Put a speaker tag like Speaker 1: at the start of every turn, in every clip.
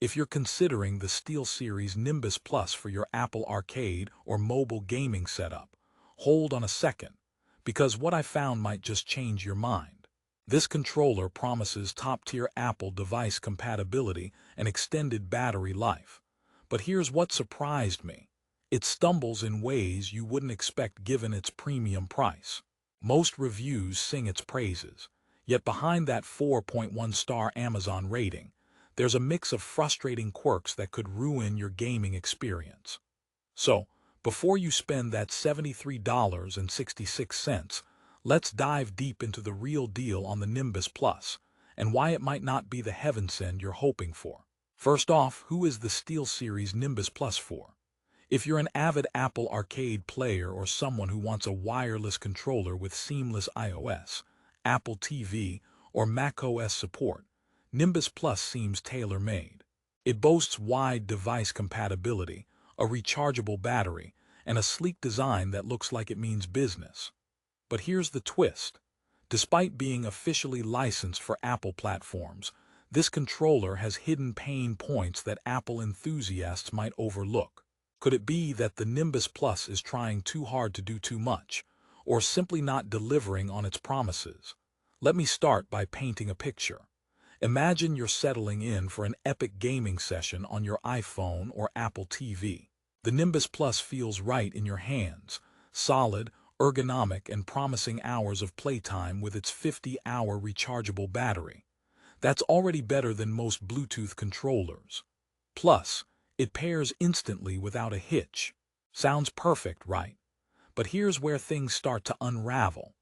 Speaker 1: If you're considering the SteelSeries Nimbus Plus for your Apple Arcade or mobile gaming setup, hold on a second, because what I found might just change your mind. This controller promises top-tier Apple device compatibility and extended battery life. But here's what surprised me. It stumbles in ways you wouldn't expect given its premium price. Most reviews sing its praises, yet behind that 4.1-star Amazon rating, there's a mix of frustrating quirks that could ruin your gaming experience. So, before you spend that $73.66, let's dive deep into the real deal on the Nimbus Plus and why it might not be the heaven send you're hoping for. First off, who is the SteelSeries Nimbus Plus for? If you're an avid Apple Arcade player or someone who wants a wireless controller with seamless iOS, Apple TV, or macOS support, Nimbus Plus seems tailor-made. It boasts wide device compatibility, a rechargeable battery, and a sleek design that looks like it means business. But here's the twist. Despite being officially licensed for Apple platforms, this controller has hidden pain points that Apple enthusiasts might overlook. Could it be that the Nimbus Plus is trying too hard to do too much, or simply not delivering on its promises? Let me start by painting a picture. Imagine you're settling in for an epic gaming session on your iPhone or Apple TV. The Nimbus Plus feels right in your hands, solid, ergonomic, and promising hours of playtime with its 50-hour rechargeable battery. That's already better than most Bluetooth controllers. Plus, it pairs instantly without a hitch. Sounds perfect, right? But here's where things start to unravel.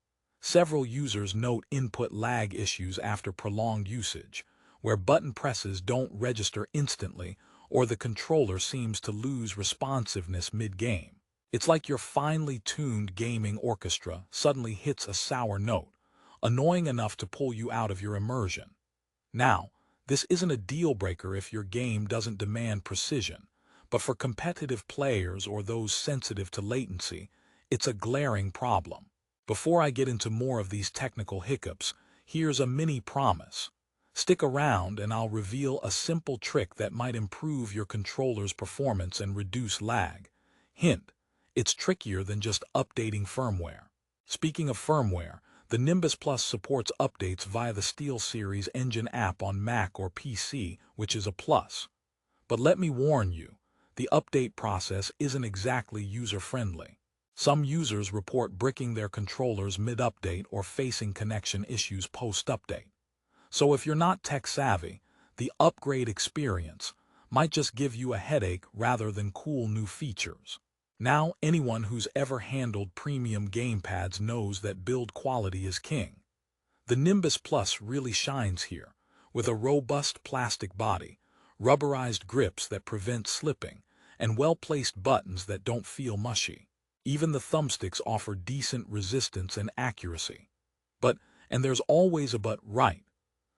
Speaker 1: Several users note input lag issues after prolonged usage, where button presses don't register instantly or the controller seems to lose responsiveness mid-game. It's like your finely tuned gaming orchestra suddenly hits a sour note, annoying enough to pull you out of your immersion. Now, this isn't a deal-breaker if your game doesn't demand precision, but for competitive players or those sensitive to latency, it's a glaring problem. Before I get into more of these technical hiccups, here's a mini promise. Stick around and I'll reveal a simple trick that might improve your controller's performance and reduce lag. Hint, it's trickier than just updating firmware. Speaking of firmware, the Nimbus Plus supports updates via the SteelSeries Engine app on Mac or PC, which is a plus. But let me warn you, the update process isn't exactly user-friendly. Some users report bricking their controllers mid-update or facing connection issues post-update. So if you're not tech-savvy, the upgrade experience might just give you a headache rather than cool new features. Now, anyone who's ever handled premium gamepads knows that build quality is king. The Nimbus Plus really shines here, with a robust plastic body, rubberized grips that prevent slipping, and well-placed buttons that don't feel mushy. Even the thumbsticks offer decent resistance and accuracy. And there's always a but, right?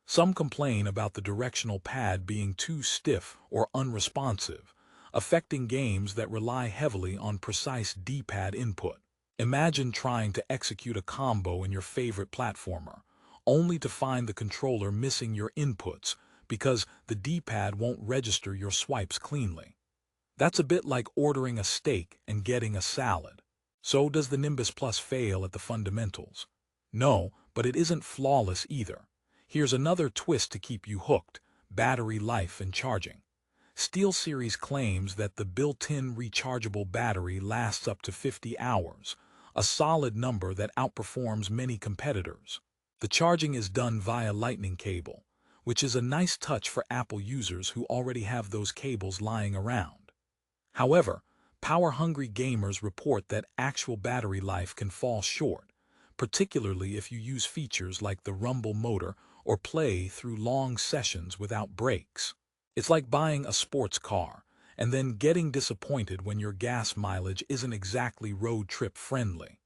Speaker 1: Some complain about the directional pad being too stiff or unresponsive, affecting games that rely heavily on precise D-pad input. Imagine trying to execute a combo in your favorite platformer, only to find the controller missing your inputs because the D-pad won't register your swipes cleanly. That's a bit like ordering a steak and getting a salad. So does the Nimbus Plus fail at the fundamentals? No, but it isn't flawless either. Here's another twist to keep you hooked: battery life and charging. SteelSeries claims that the built-in rechargeable battery lasts up to 50 hours, a solid number that outperforms many competitors. The charging is done via Lightning cable, which is a nice touch for Apple users who already have those cables lying around. However, power-hungry gamers report that actual battery life can fall short, particularly if you use features like the rumble motor or play through long sessions without breaks. It's like buying a sports car and then getting disappointed when your gas mileage isn't exactly road trip friendly.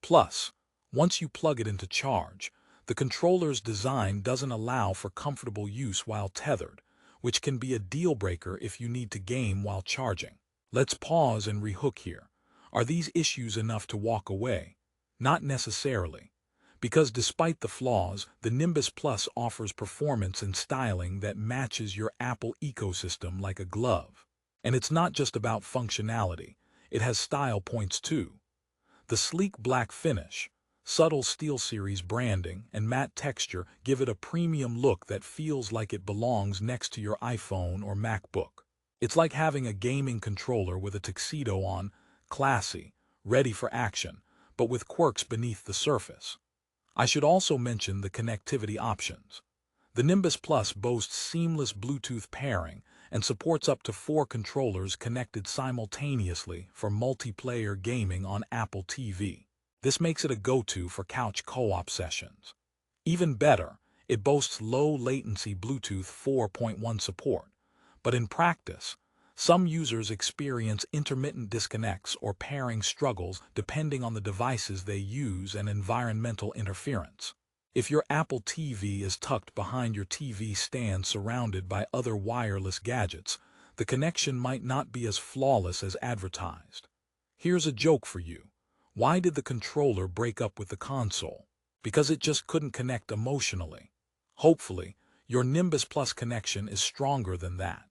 Speaker 1: Plus, once you plug it into charge, the controller's design doesn't allow for comfortable use while tethered, which can be a deal breaker if you need to game while charging. Let's pause and rehook here. Are these issues enough to walk away? Not necessarily. Because despite the flaws, the Nimbus Plus offers performance and styling that matches your Apple ecosystem like a glove. And it's not just about functionality, it has style points too. The sleek black finish, subtle SteelSeries branding, and matte texture give it a premium look that feels like it belongs next to your iPhone or MacBook. It's like having a gaming controller with a tuxedo on, classy, ready for action, but with quirks beneath the surface. I should also mention the connectivity options. The Nimbus Plus boasts seamless Bluetooth pairing and supports up to 4 controllers connected simultaneously for multiplayer gaming on Apple TV. This makes it a go-to for couch co-op sessions. Even better, it boasts low-latency Bluetooth 4.1 support, but in practice, some users experience intermittent disconnects or pairing struggles depending on the devices they use and environmental interference. If your Apple TV is tucked behind your TV stand surrounded by other wireless gadgets, the connection might not be as flawless as advertised. Here's a joke for you. Why did the controller break up with the console? Because it just couldn't connect emotionally. Hopefully, your Nimbus Plus connection is stronger than that.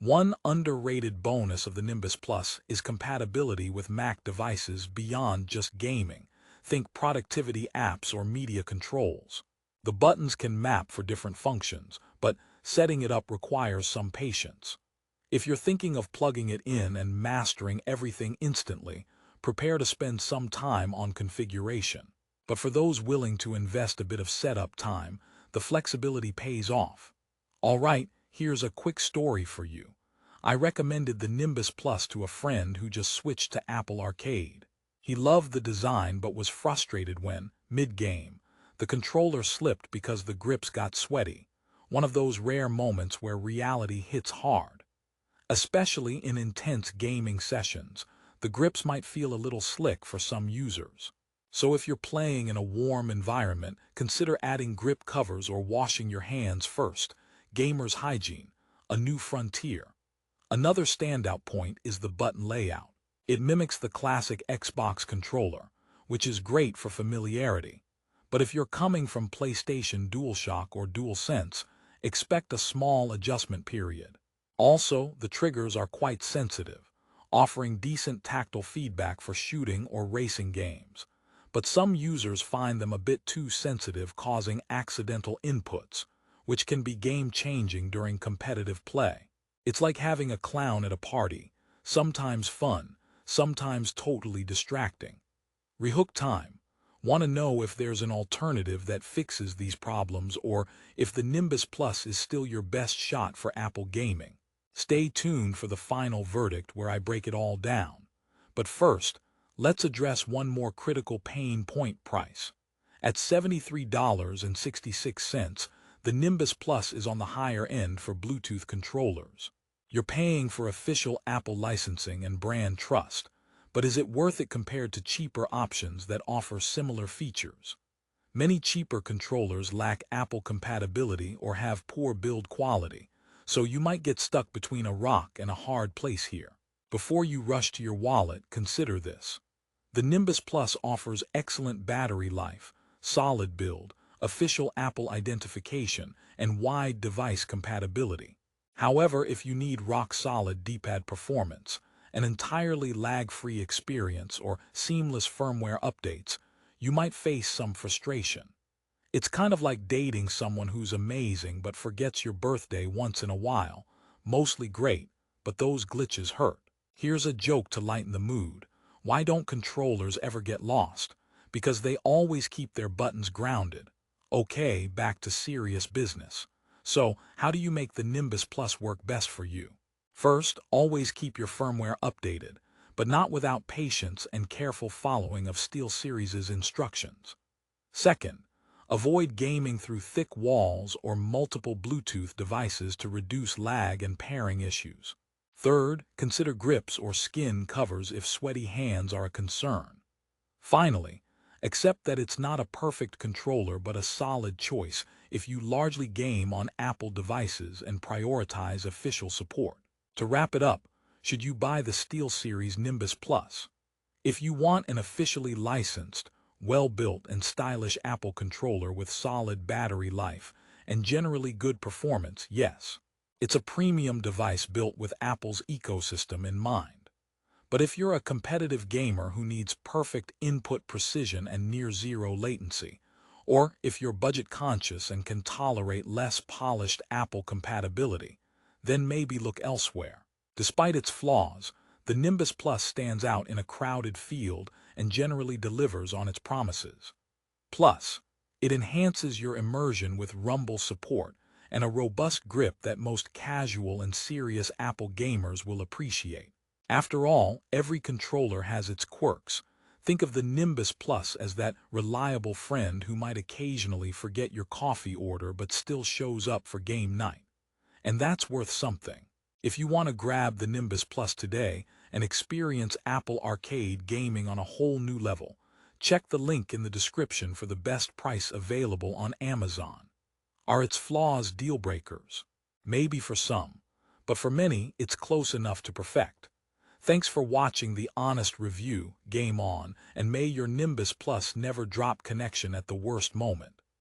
Speaker 1: One underrated bonus of the Nimbus Plus is compatibility with Mac devices beyond just gaming. Think productivity apps or media controls. The buttons can map for different functions, but setting it up requires some patience. If you're thinking of plugging it in and mastering everything instantly, prepare to spend some time on configuration. But for those willing to invest a bit of setup time, the flexibility pays off. All right, here's a quick story for you. I recommended the Nimbus Plus to a friend who just switched to Apple Arcade. He loved the design but was frustrated when, mid-game, the controller slipped because the grips got sweaty. One of those rare moments where reality hits hard. Especially in intense gaming sessions, the grips might feel a little slick for some users. So if you're playing in a warm environment, consider adding grip covers or washing your hands first. Gamer's hygiene, a new frontier. Another standout point is the button layout. It mimics the classic Xbox controller, which is great for familiarity. But if you're coming from PlayStation DualShock or DualSense, expect a small adjustment period. Also, the triggers are quite sensitive, offering decent tactile feedback for shooting or racing games. But some users find them a bit too sensitive, causing accidental inputs, which can be game-changing during competitive play. It's like having a clown at a party, sometimes fun, sometimes totally distracting. Rehook time. Want to know if there's an alternative that fixes these problems or if the Nimbus Plus is still your best shot for Apple gaming? Stay tuned for the final verdict where I break it all down. But first, let's address one more critical pain point: price. At $73.66, the Nimbus Plus is on the higher end for Bluetooth controllers. You're paying for official Apple licensing and brand trust, but is it worth it compared to cheaper options that offer similar features? Many cheaper controllers lack Apple compatibility or have poor build quality, so you might get stuck between a rock and a hard place here. Before you rush to your wallet, consider this. The Nimbus Plus offers excellent battery life, solid build, official Apple identification, and wide device compatibility. However, if you need rock-solid D-pad performance, an entirely lag-free experience, or seamless firmware updates, you might face some frustration. It's kind of like dating someone who's amazing but forgets your birthday once in a while. Mostly great, but those glitches hurt. Here's a joke to lighten the mood. Why don't controllers ever get lost? Because they always keep their buttons grounded. Okay, back to serious business. So, how do you make the Nimbus Plus work best for you? First, always keep your firmware updated, but not without patience and careful following of SteelSeries' instructions. Second, avoid gaming through thick walls or multiple Bluetooth devices to reduce lag and pairing issues. Third, consider grips or skin covers if sweaty hands are a concern. Finally, accept that it's not a perfect controller but a solid choice if you largely game on Apple devices and prioritize official support. To wrap it up, should you buy the SteelSeries Nimbus Plus? If you want an officially licensed, well-built and stylish Apple controller with solid battery life and generally good performance, yes. It's a premium device built with Apple's ecosystem in mind. But if you're a competitive gamer who needs perfect input precision and near-zero latency, or if you're budget-conscious and can tolerate less polished Apple compatibility, then maybe look elsewhere. Despite its flaws, the Nimbus Plus stands out in a crowded field and generally delivers on its promises. Plus, it enhances your immersion with rumble support and a robust grip that most casual and serious Apple gamers will appreciate. After all, every controller has its quirks. Think of the Nimbus Plus as that reliable friend who might occasionally forget your coffee order but still shows up for game night. And that's worth something. If you want to grab the Nimbus Plus today and experience Apple Arcade gaming on a whole new level, check the link in the description for the best price available on Amazon. Are its flaws deal breakers? Maybe for some, but for many it's close enough to perfect. Thanks for watching the honest review. Game on, and may your Nimbus Plus never drop connection at the worst moment.